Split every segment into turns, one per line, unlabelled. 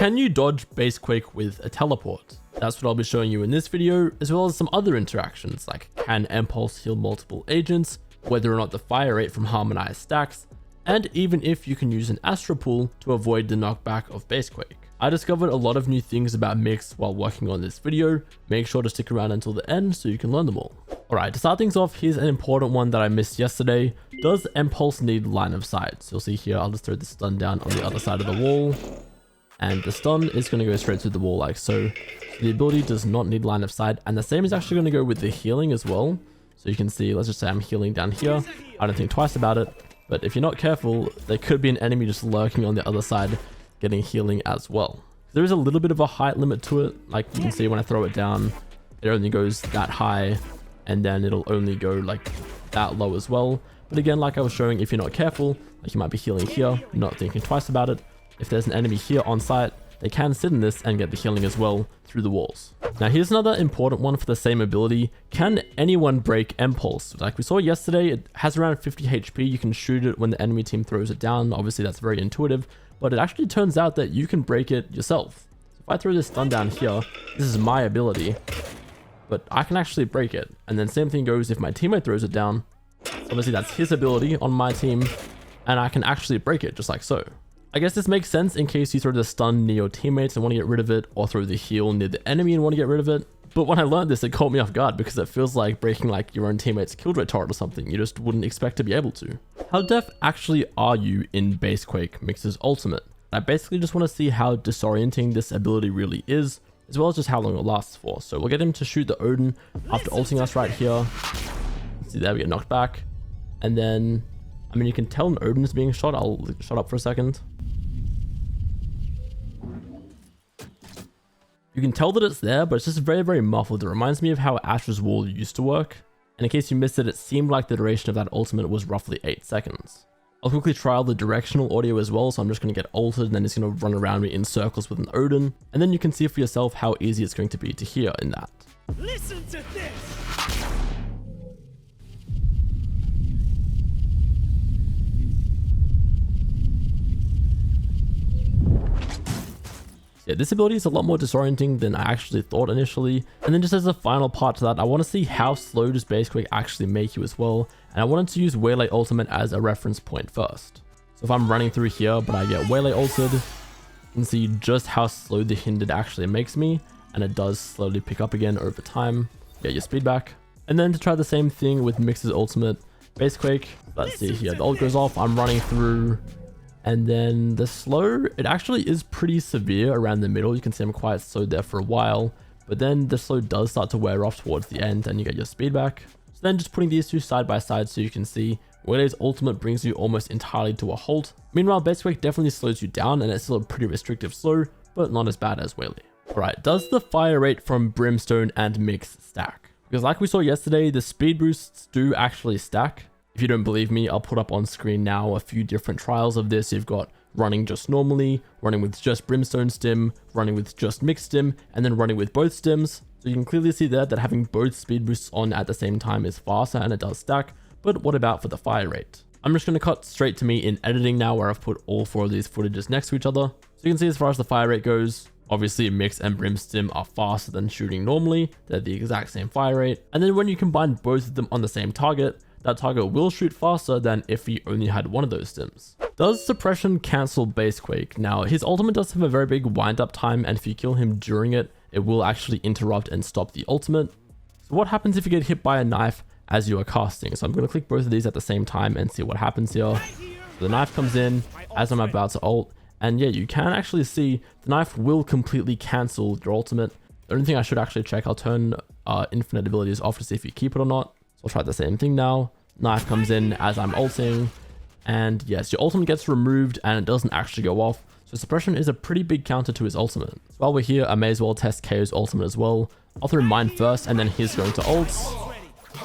Can you dodge Bassquake with a teleport? That's what I'll be showing you in this video, as well as some other interactions like can Impulse heal multiple agents, whether or not the fire rate from Harmonize stacks, and even if you can use an Astra pool to avoid the knockback of Bassquake. I discovered a lot of new things about MIKS while working on this video. Make sure to stick around until the end so you can learn them all. Alright, to start things off, here's an important one that I missed yesterday. Does Impulse need line of sight? So you'll see here, I'll just throw the stun down on the other side of the wall. And the stun is going to go straight through the wall like so. So the ability does not need line of sight. And the same is actually going to go with the healing as well. So you can see, let's just say I'm healing down here. I don't think twice about it. But if you're not careful, there could be an enemy just lurking on the other side getting healing as well. There is a little bit of a height limit to it. Like you can see when I throw it down, it only goes that high. And then it'll only go like that low as well. But again, like I was showing, if you're not careful, like you might be healing here, not thinking twice about it. If there's an enemy here on site, they can sit in this and get the healing as well through the walls. Now here's another important one for the same ability. Can anyone break Impulse? Like we saw yesterday, it has around 50 HP. You can shoot it when the enemy team throws it down. Obviously that's very intuitive, but it actually turns out that you can break it yourself. So if I throw this stun down here, this is my ability, but I can actually break it. And then same thing goes if my teammate throws it down. Obviously that's his ability on my team, and I can actually break it just like so. I guess this makes sense in case you throw the stun near your teammates and want to get rid of it, or throw the heal near the enemy and want to get rid of it. But when I learned this, it caught me off guard because it feels like breaking like your own teammate's kill rate turret or something. You just wouldn't expect to be able to. How deaf actually are you in Bassquake MIKS' ultimate? I basically just want to see how disorienting this ability really is, as well as just how long it lasts for. So we'll get him to shoot the Odin after ulting us right here. See there, we get knocked back. And then, I mean, you can tell an Odin is being shot. I'll shut up for a second. You can tell that it's there, but it's just very, very muffled. It reminds me of how Astra's wall used to work. And in case you missed it, it seemed like the duration of that ultimate was roughly 8 seconds. I'll quickly trial the directional audio as well, so I'm just going to get ulted and then it's going to run around me in circles with an Odin. And then you can see for yourself how easy it's going to be to hear in that.
Listen to this!
Yeah, this ability is a lot more disorienting than I actually thought initially. And then just as a final part to that, I want to see how slow does Bassquake actually make you as well. And I wanted to use Waylay Ultimate as a reference point first. So if I'm running through here, but I get Waylay ulted, you can see just how slow the hindered actually makes me. And it does slowly pick up again over time. Get your speed back. And then to try the same thing with MIKS' ultimate, Bassquake, let's see here, the ult goes off, I'm running through. And then the slow, it actually is pretty severe around the middle. You can see I'm quite slow there for a while, but then the slow does start to wear off towards the end and you get your speed back. So then just putting these two side by side so you can see Waylay's ultimate brings you almost entirely to a halt. Meanwhile, Bassquake definitely slows you down and it's still a pretty restrictive slow, but not as bad as Waylay. Alright, does the fire rate from Brimstone and MIKS stack? Because like we saw yesterday, the speed boosts do actually stack. If you don't believe me, I'll put up on screen now a few different trials of this. You've got running just normally, running with just Brimstone stim, running with just MIKS stim, and then running with both stims. So you can clearly see there that having both speed boosts on at the same time is faster and it does stack. But what about for the fire rate? I'm just going to cut straight to me in editing now where I've put all 4 of these footages next to each other. So you can see as far as the fire rate goes, obviously MIKS and Brimstone are faster than shooting normally. They're the exact same fire rate. And then when you combine both of them on the same target, that target will shoot faster than if he only had one of those stims. Does suppression cancel Bassquake? Now, his ultimate does have a very big wind up time, and if you kill him during it, it will actually interrupt and stop the ultimate. So what happens if you get hit by a knife as you are casting? So I'm going to click both of these at the same time and see what happens here. So the knife comes in as I'm about to ult, and yeah, you can actually see the knife will completely cancel your ultimate. The only thing I should actually check, I'll turn infinite abilities off to see if you keep it or not. So I'll try the same thing now. Knife comes in as I'm ulting, and yes, your ultimate gets removed and it doesn't actually go off. So suppression is a pretty big counter to his ultimate. So while we're here, I may as well test KO's ultimate as well. I'll throw mine first and then he's going to ult.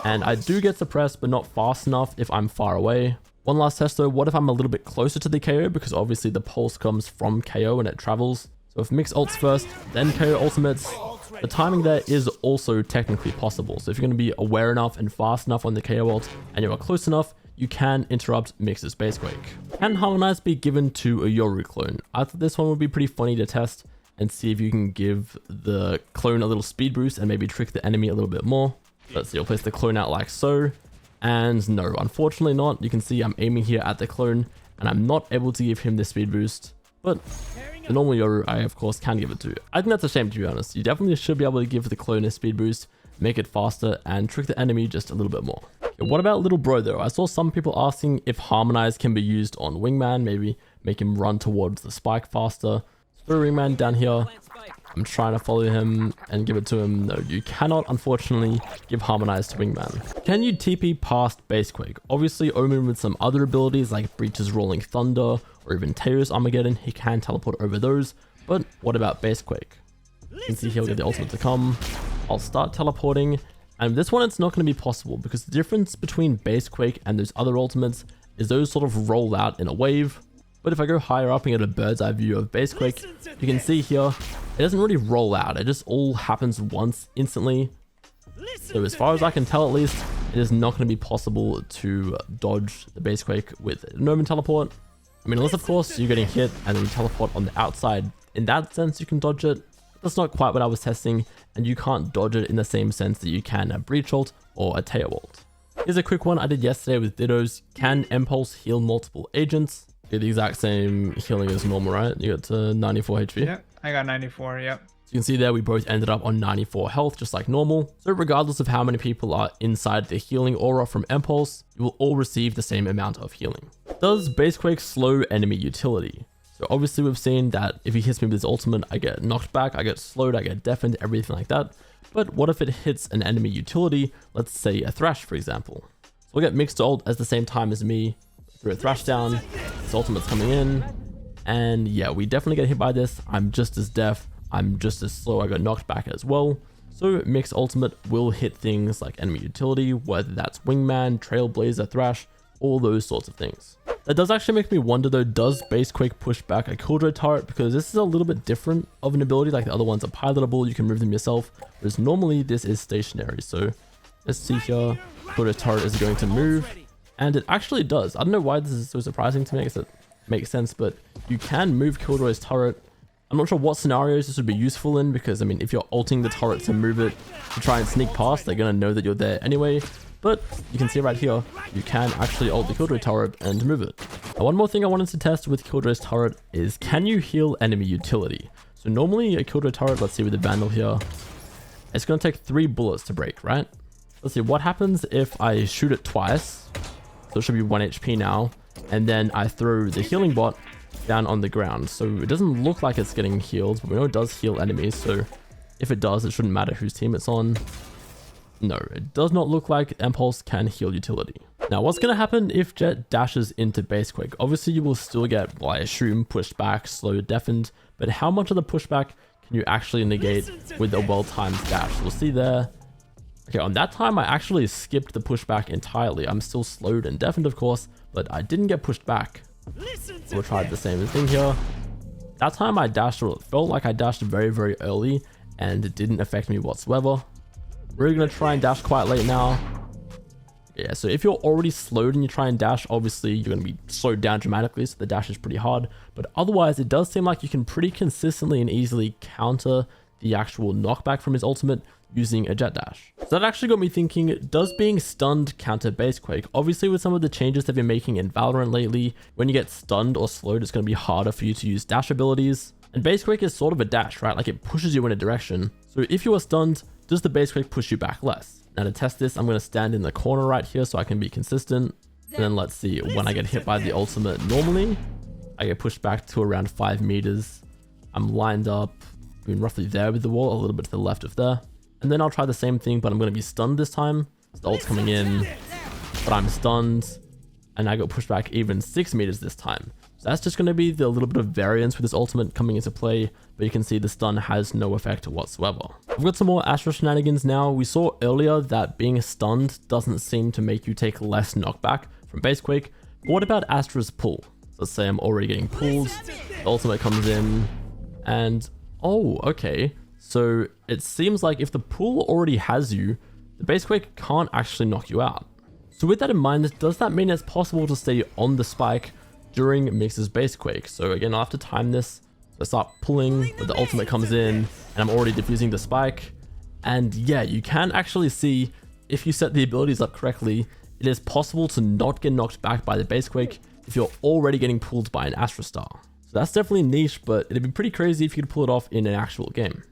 And I do get suppressed, but not fast enough if I'm far away. One last test though, what if I'm a little bit closer to the KO? Because obviously the pulse comes from KO and it travels. So if MIKS ults first, then KO ultimates, the timing there is also technically possible. So if you're going to be aware enough and fast enough on the KO ult and you are close enough, you can interrupt MIKS's Bassquake. Can Harmonize be given to a Yoru clone? I thought this one would be pretty funny to test and see if you can give the clone a little speed boost and maybe trick the enemy a little bit more. Let's see, I'll place the clone out like so. And no, unfortunately not. You can see I'm aiming here at the clone and I'm not able to give him the speed boost. But the normal Yoru, I of course can give it to. I think that's a shame, to be honest. You definitely should be able to give the clone a speed boost, make it faster, and trick the enemy just a little bit more. Okay, what about little bro though? I saw some people asking if Harmonize can be used on Wingman, maybe make him run towards the spike faster. Throw Wingman down here. I'm trying to follow him and give it to him. No, you cannot, unfortunately, give Harmonize to Wingman. Can you TP past Bassquake? Obviously, Omen with some other abilities like Breach's Rolling Thunder or even Teos Armageddon, he can teleport over those. But what about Bassquake? You can see he'll get the ultimate to come. I'll start teleporting. And this one, it's not going to be possible because the difference between Bassquake and those other ultimates is those sort of roll out in a wave. But if I go higher up and get a bird's eye view of Bassquake, you can see here, it doesn't really roll out. It just all happens once instantly. So as far as I can tell, at least, it is not going to be possible to dodge the Bassquake with an Omen teleport. I mean, unless of course you're getting hit and then you teleport on the outside. In that sense, you can dodge it. That's not quite what I was testing, and you can't dodge it in the same sense that you can a Breach ult or a Teo ult. Here's a quick one I did yesterday with Dittos. Can Impulse heal multiple agents? Get the exact same healing as normal, right? You got to 94 HP.
Yeah, I got 94, yep.
So you can see there we both ended up on 94 health, just like normal. So regardless of how many people are inside the healing aura from Impulse, you will all receive the same amount of healing. Does Bassquake slow enemy utility? So obviously we've seen that if he hits me with his ultimate, I get knocked back, I get slowed, I get deafened, everything like that. But what if it hits an enemy utility? Let's say a Thrash, for example. So we'll get MIKS to ult at the same time as me. Throw a Thrash down, his ultimate's coming in, and yeah, we definitely get hit by this. I'm just as deaf, I'm just as slow, I got knocked back as well. So MIKS ultimate will hit things like enemy utility, whether that's Wingman, Trailblazer, Thrash, all those sorts of things. That does actually make me wonder though, does Bassquake push back a Killjoy turret? Because this is a little bit different of an ability, like the other ones are pilotable, you can move them yourself, whereas normally this is stationary. So let's see here, Killjoy turret is going to move. And it actually does. I don't know why this is so surprising to me, because it makes sense, but you can move Killjoy's turret. I'm not sure what scenarios this would be useful in, because I mean, if you're ulting the turret to move it to try and sneak past, they're going to know that you're there anyway. But you can see right here, you can actually ult the Killjoy turret and move it. Now, one more thing I wanted to test with Killjoy's turret is, can you heal enemy utility? So normally a Killjoy turret, let's see with the Vandal here, it's going to take 3 bullets to break, right? Let's see, what happens if I shoot it twice? So it should be 1 HP now. And then I throw the healing bot down on the ground. So it doesn't look like it's getting healed, but we know it does heal enemies. So if it does, it shouldn't matter whose team it's on. No, it does not look like Impulse can heal utility. Now, what's going to happen if Jett dashes into Bassquake? Obviously, you will still get, well, I assume, pushed back, slowed, deafened. But how much of the pushback can you actually negate with a well-timed dash? We'll see there. Okay, on that time, I actually skipped the pushback entirely. I'm still slowed and deafened, of course, but I didn't get pushed back. We'll try the same thing here. That time I dashed, or it felt like I dashed very, very early, and it didn't affect me whatsoever. We're going to try and dash quite late now. Yeah, so if you're already slowed and you try and dash, obviously you're going to be slowed down dramatically, so the dash is pretty hard. But otherwise, it does seem like you can pretty consistently and easily counter the actual knockback from his ultimate using a Jett dash. So that actually got me thinking, does being stunned counter Bassquake? Obviously with some of the changes they've been making in Valorant lately, when you get stunned or slowed, it's going to be harder for you to use dash abilities. And Bassquake is sort of a dash, right? Like it pushes you in a direction. So if you are stunned, does the Bassquake push you back less? Now to test this, I'm going to stand in the corner right here so I can be consistent. And then let's see, when I get hit by the ultimate normally, I get pushed back to around 5 meters. I'm lined up, I mean, roughly there with the wall, a little bit to the left of there. And then I'll try the same thing, but I'm going to be stunned this time. So the ult's coming in, but I'm stunned. And I got pushed back even 6 meters this time. So that's just going to be the little bit of variance with this ultimate coming into play. But you can see the stun has no effect whatsoever. I've got some more Astra shenanigans now. We saw earlier that being stunned doesn't seem to make you take less knockback from Bassquake. But what about Astra's pull? So let's say I'm already getting pulled. The ultimate comes in and, oh, okay. So it seems like if the pull already has you, the Bassquake can't actually knock you out. So with that in mind, does that mean it's possible to stay on the spike during MIKS's Bassquake? So again, I'll have to time this. So I start pulling, but the ultimate comes in, and I'm already defusing the spike. And yeah, you can actually see, if you set the abilities up correctly, it is possible to not get knocked back by the Bassquake if you're already getting pulled by an Astra star. So that's definitely niche, but it'd be pretty crazy if you could pull it off in an actual game.